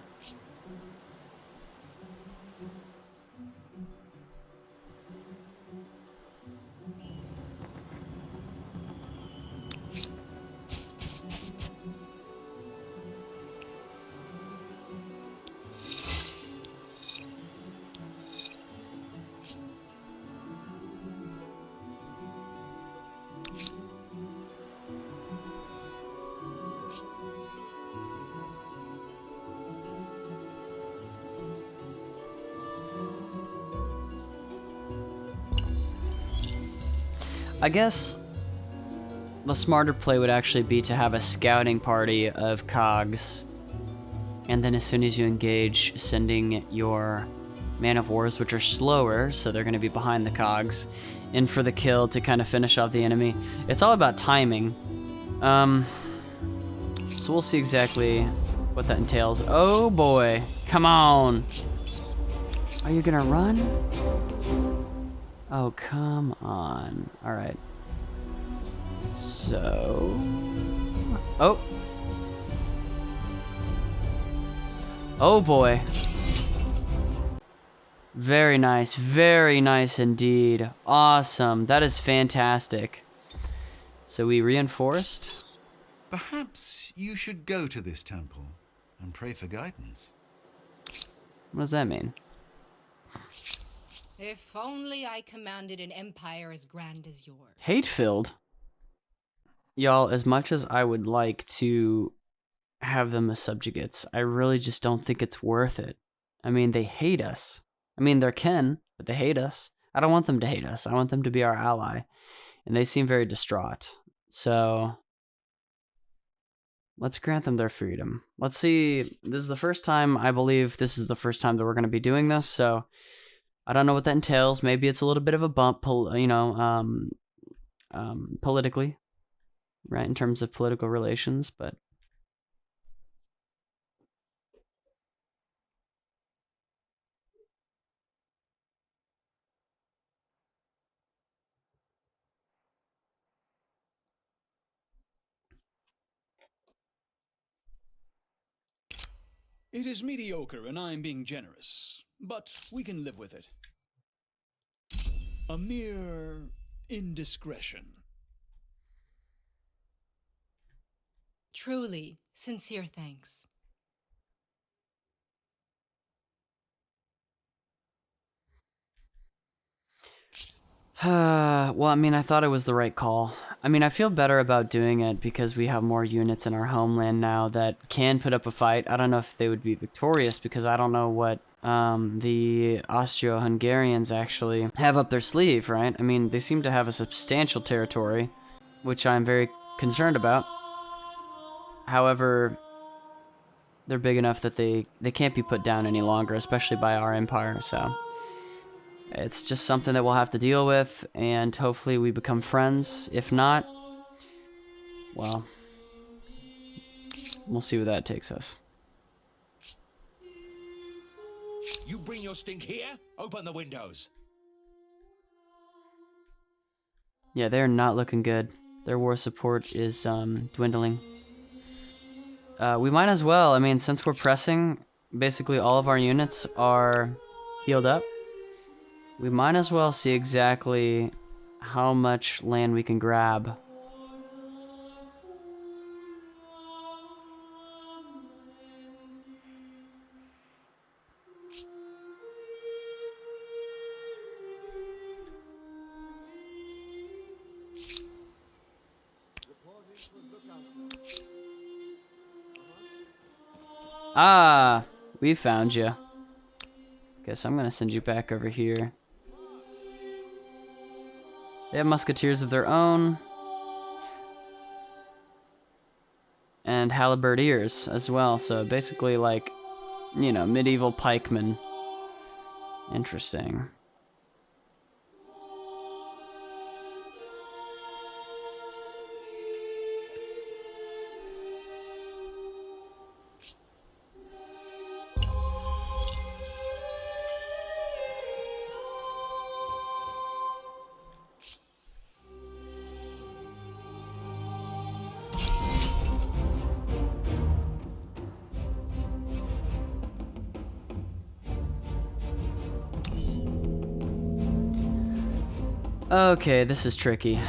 S1: I guess the smarter play would actually be to have a scouting party of cogs, and then as soon as you engage, sending your man of wars, which are slower, so they're going to be behind the cogs, in for the kill to kind of finish off the enemy. It's all about timing. So we'll see exactly what that entails. Oh boy, come on. Are you gonna run? Oh, come on. All right. So... Oh! Oh boy. Very nice indeed. Awesome. That is fantastic. So we reinforced.
S5: Perhaps you should go to this temple and pray for guidance.
S1: What does that mean?
S3: If only I commanded an empire as grand as yours.
S1: Hate-filled. Y'all, as much as I would like to have them as subjugates, I really just don't think it's worth it. I mean, they hate us. I mean, they're kin, but they hate us. I don't want them to hate us. I want them to be our ally. And they seem very distraught. So, let's grant them their freedom. Let's see. This is the first time, I believe this is the first time that we're going to be doing this, so... I don't know what that entails. Maybe it's a little bit of a bump, politically, right, in terms of political relations, but...
S6: It is mediocre and I'm being generous, but we can live with it. A mere indiscretion.
S3: Truly, sincere thanks.
S1: Well, I mean, I thought it was the right call. I mean, I feel better about doing it because we have more units in our homeland now that can put up a fight. I don't know if they would be victorious because I don't know what the Austro-Hungarians actually have up their sleeve, right? I mean, they seem to have a substantial territory, which I'm very concerned about. However, they're big enough that they can't be put down any longer, especially by our empire, so it's just something that we'll have to deal with, and hopefully we become friends. If not, well, we'll see where that takes us.
S7: You bring your stink here? Open the windows.
S1: Yeah, they're not looking good. Their war support is dwindling. We might as well, I mean, since we're pressing, basically all of our units are healed up. We might as well see exactly how much land we can grab. Ah, we found you. Guess I'm gonna send you back over here. They have musketeers of their own. And halberdiers as well, so basically like, you know, medieval pikemen. Interesting. Okay, this is tricky.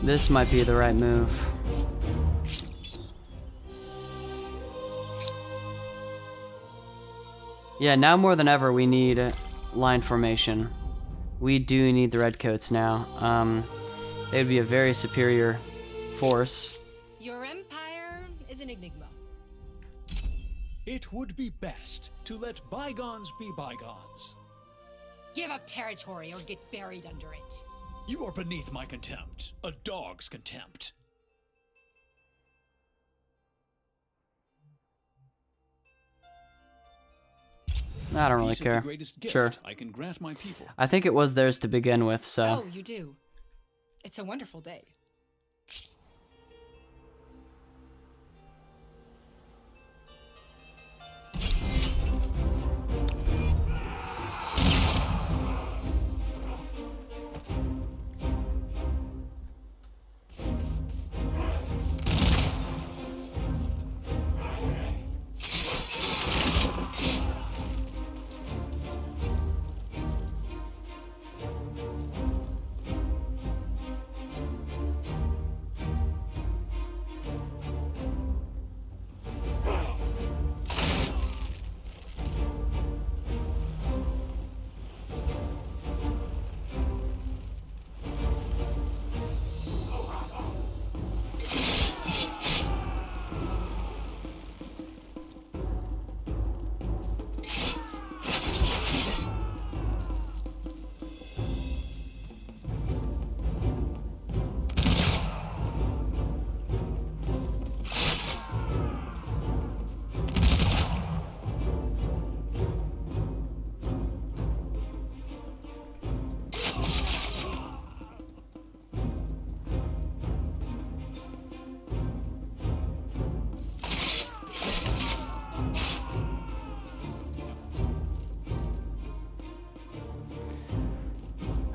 S1: This might be the right move. Yeah, now more than ever we need line formation. We do need the redcoats now. They would be a very superior force.
S4: Your empire is an enigma.
S6: It would be best to let bygones be bygones.
S3: Give up territory or get buried under it.
S6: You are beneath my contempt, a dog's contempt.
S1: I don't really
S6: Peace is the
S1: care.
S6: greatest gift
S1: Sure.
S6: I can grant my people.
S1: I think it was theirs to begin with, so.
S3: Oh, you do. It's a wonderful day.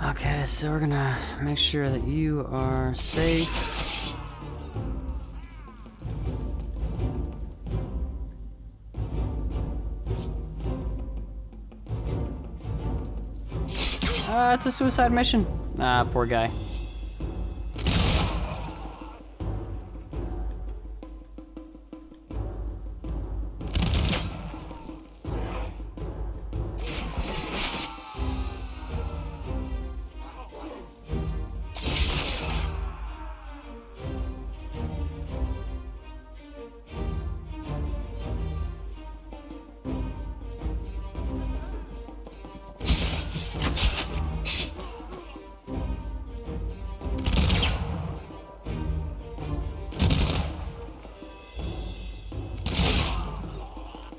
S1: Okay, so we're gonna make sure that you are safe. It's a suicide mission. Ah, poor guy.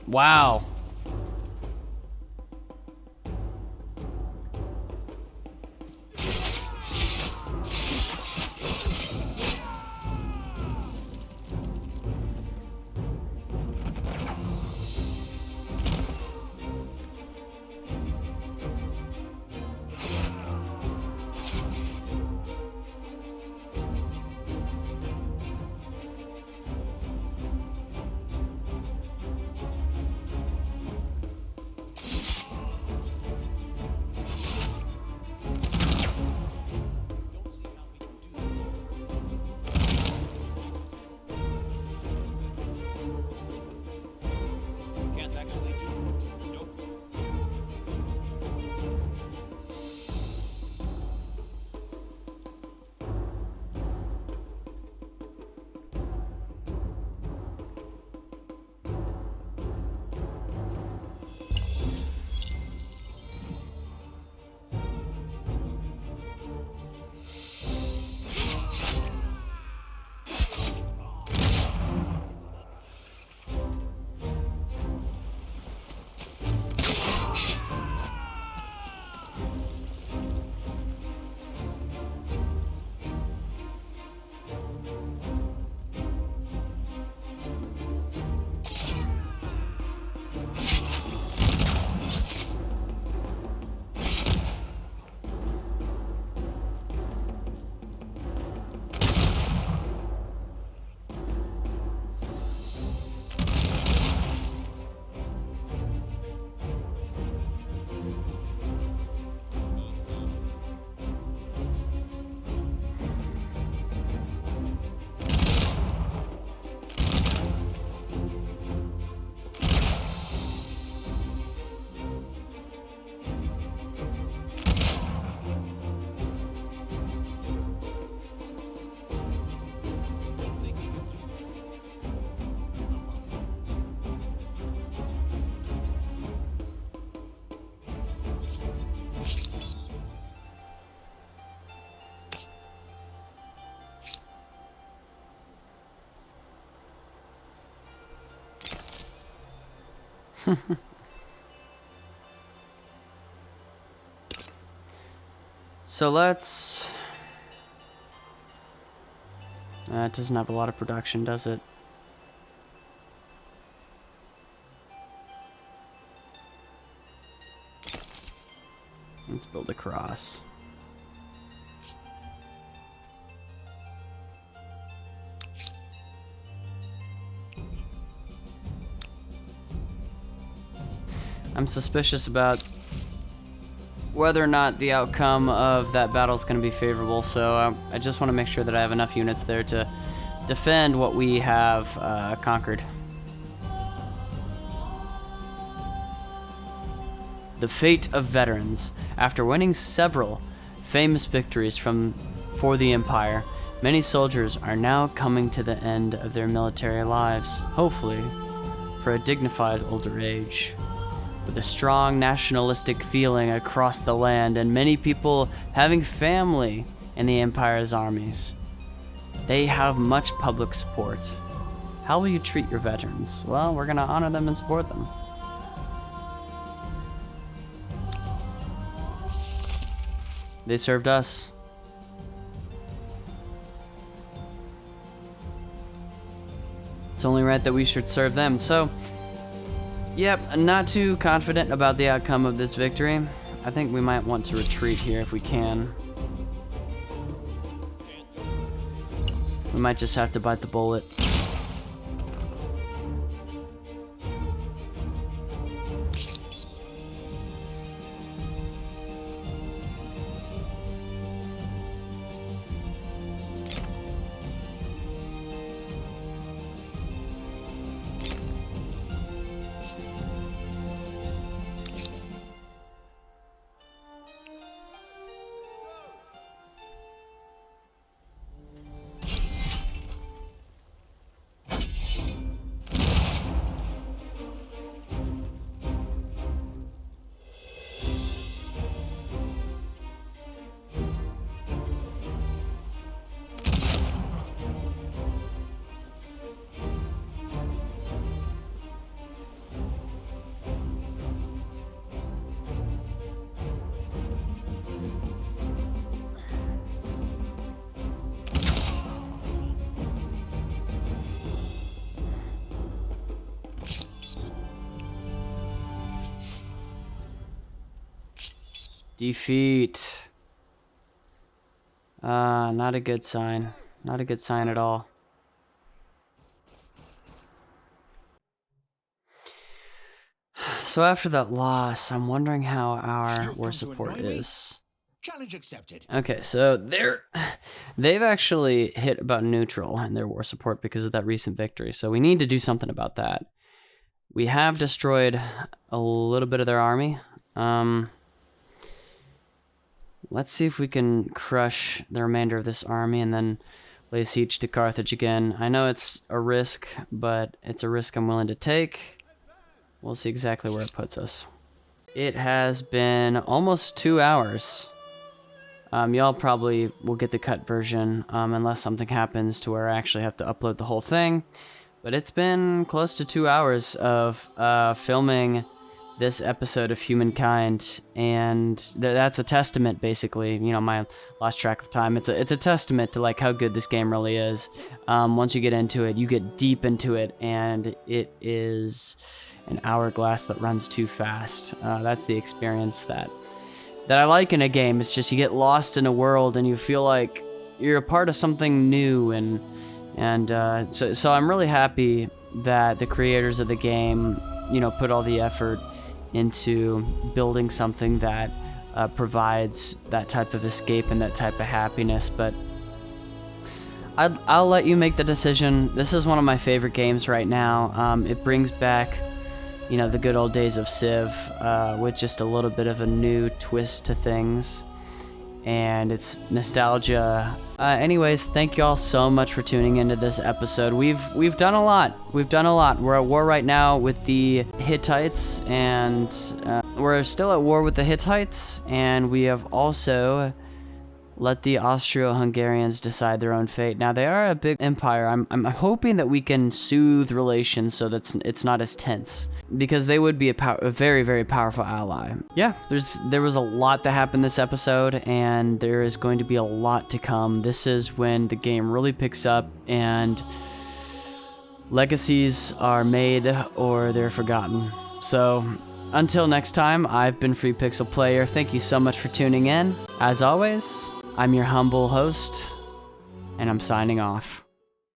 S1: Wow.
S6: Can't actually do it. Nope.
S1: So let's... it doesn't have a lot of production, does it? Let's build a cross. I'm suspicious about whether or not the outcome of that battle is going to be favorable, so I just want to make sure that I have enough units there to defend what we have conquered. The fate of veterans. After winning several famous victories for the Empire, many soldiers are now coming to the end of their military lives, hopefully for a dignified older age. With a strong nationalistic feeling across the land and many people having family in the Empire's armies, they have much public support. How will you treat your veterans? Well, we're going to honor them and support them. They served us. It's only right that we should serve them. So, yep, not too confident about the outcome of this victory. I think we might want to retreat here if we can. We might just have to bite the bullet. Defeat. Not a good sign. Not a good sign at all. So after that loss, I'm wondering how our war support is.
S7: Challenge accepted.
S1: Okay, so they've actually hit about neutral in their war support because of that recent victory. So we need to do something about that. We have destroyed a little bit of their army. Let's see if we can crush the remainder of this army and then lay siege to Carthage again. I know it's a risk, but it's a risk I'm willing to take. We'll see exactly where it puts us. It has been almost 2 hours. Y'all probably will get the cut version unless something happens to where I actually have to upload the whole thing. But it's been close to 2 hours of filming this episode of Humankind, and that's a testament, basically. You know, my lost track of time. It's a testament to like how good this game really is. Once you get into it, you get deep into it, and it is an hourglass that runs too fast. That's the experience that I like in a game. It's just you get lost in a world and you feel like you're a part of something new, and so I'm really happy that the creators of the game, you know, put all the effort into building something that provides that type of escape and that type of happiness. But I'll let you make the decision. This is one of my favorite games right now. It brings back, you know, the good old days of Civ with just a little bit of a new twist to things, and it's nostalgia. Anyways, thank you all so much for tuning into this episode. We've done a lot. We're at war right now with the Hittites, and we're still at war with the Hittites, and we have also let the Austro-Hungarians decide their own fate. Now, they are a big empire. I'm hoping that we can soothe relations so that it's not as tense, because they would be a very, very powerful ally. Yeah, there was a lot that happened this episode, and there is going to be a lot to come. This is when the game really picks up, and legacies are made or they're forgotten. So, until next time, I've been Free Pixel Player. Thank you so much for tuning in. As always, I'm your humble host, and I'm signing off.